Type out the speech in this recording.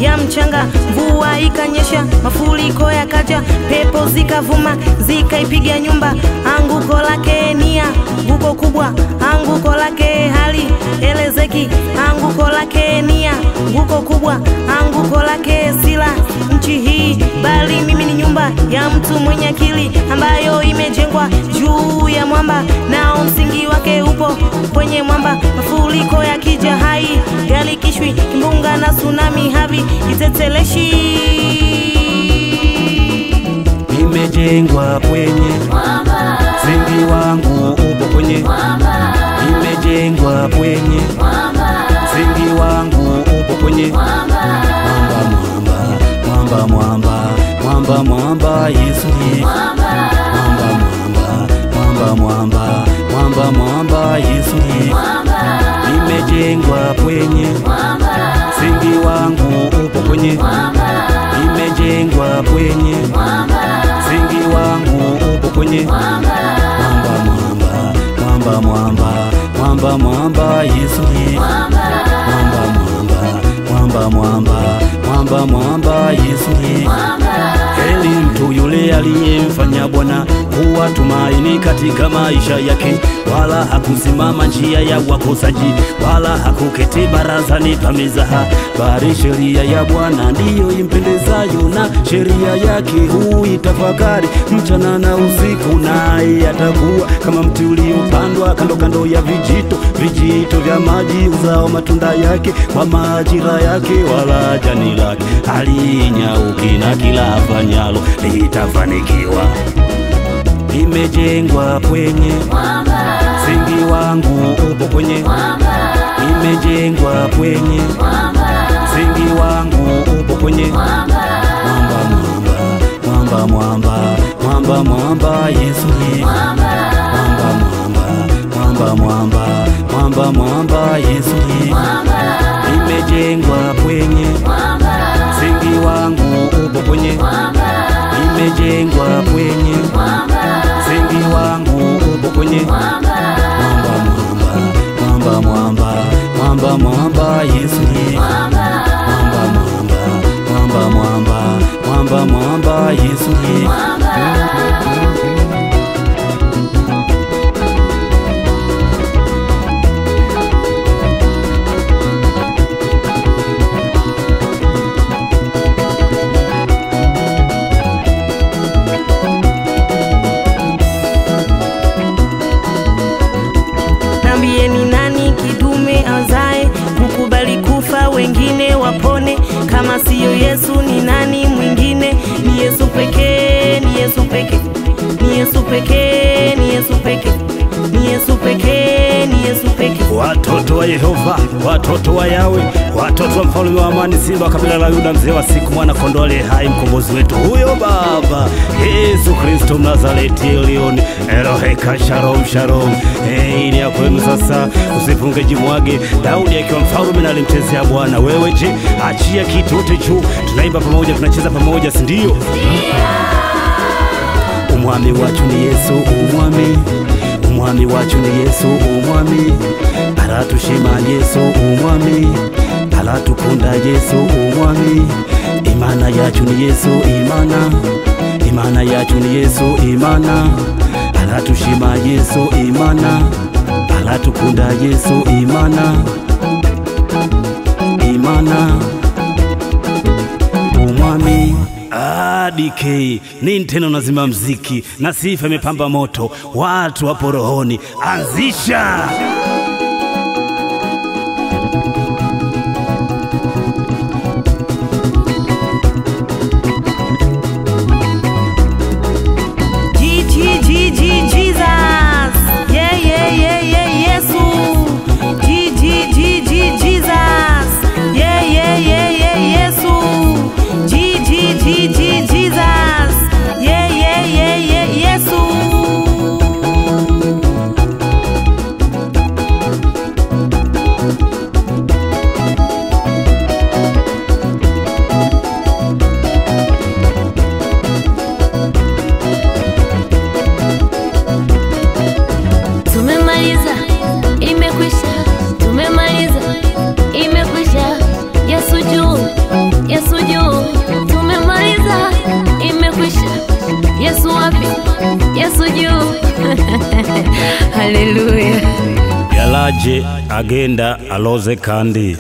ya mchanga. Mvua ikanyesha, mafuriko yakaja, pepo zikavuma zikaipiga nyumba. Anguko lake ni anguko kubwa, anguko lake hali elezeki. Anguko lake ni anguko kubwa, anguko lake sila nchi hii, bali mimi ni nyumba ya mtu mwenye akili, ambayo imejengwa juu ya mwamba, nao msingi wake upo kwenye mwamba. Mafuriko yakija haigalikishwi, kimbunga na tsunami havi iteteleshi. Imejengwa kwenye mwamba, msingi wangu upo kwenye mwamba. Imejengwa kwenye mwamba, msingi wangu upo kwenye mwamba. Mwamba, mwamba, mwamba, mwamba, Yesu ni mwamba. Mwamba, mwamba, mwamba, mwamba, Yesu ni mwamba. Imejengwa kwenye mwamba, msingi wangu upo kwenye mwamba. Imejengwa kwenye mwamba, msingi wangu upo kwenye mwamba. Mwamba, mwamba, mwamba, mwamba, Yesu ni mwamba. Mwamba, mwamba, mwamba, mwamba, Yesu ni mwamba. Heri mtu yule aliyemfanya Bwana kuwa tumaini katika maisha yake, wala hakusimama njia ya wakosaji, wala hakuketi barazani pa mizaha, bali sheria ya Bwana ndiyo impendezayo, na sheria yake huitafakari mchana na usiku. Naye atakuwa kama mti uliopandwa kando kando ya vijito vya maji, uzao matunda yake kwa majira yake, wala jani lake halinyauki, na kila afanyalo litafanikiwa. Imejengwa kwenye mwamba, msingi wangu upo kwenye mwamba. Imejengwa kwenye mwamba, msingi wangu upo kwenye mwamba. Mwamba, mwamba, mwamba, mwamba, Yesu ni mwamba. Mwamba, mwamba, mwamba, mwamba, Yesu ni mwamba. Imejengwa kwenye mwamba, msingi wangu upo kwenye mwamba. Imejengwa kwenye mwamba, msingi wangu upo kwenye mwamba. Mwamba, mwamba, mwamba, mwamba, Yesu ni mwamba. Mwamba, mwamba, mwamba, mwamba, Yesu ni mwamba. Nambieni nani kidume azae kukubali kufa wengine wapone? Kama siyo Yesu ni nani mwingine? Ni Yesu pekee, ni Yesu pekee, ni Yesu pekee, ni Yesu pekee, ni Yesu pekee, ni Yesu pekee. Watoto wa Yehova, watoto wa Yawe, watoto wa mfalme wa amani, simba kabila la Yuda, mzee wa siku, mwana kondoo aliye hai, mkombozi wetu, huyo Baba Yesu Kristo Mnazareti, Elioni Eloheka, shalom shalom. Ni ya kwenu sasa, usifunge jimwage. Daudi akiwa mfalme na alimchezea Bwana. Wewe je, achia kitu ute juu, tunaimba pamoja, tunacheza pamoja, si ndio? Umwami wacu ni Yesu, umwami wacu ni Yesu, umwami aratushima Yesu, umwami aratukunda Yesu, umwami imana yacu ni Yesu, imana yacu ni Yesu, imana aratushima Yesu, imana aratukunda Yesu, imana umwami. DK nini tena unazima mziki na sifa imepamba moto, watu wapo rohoni, anzisha. Yesu juu. Haleluya. Yalaje agenda aloze kandi.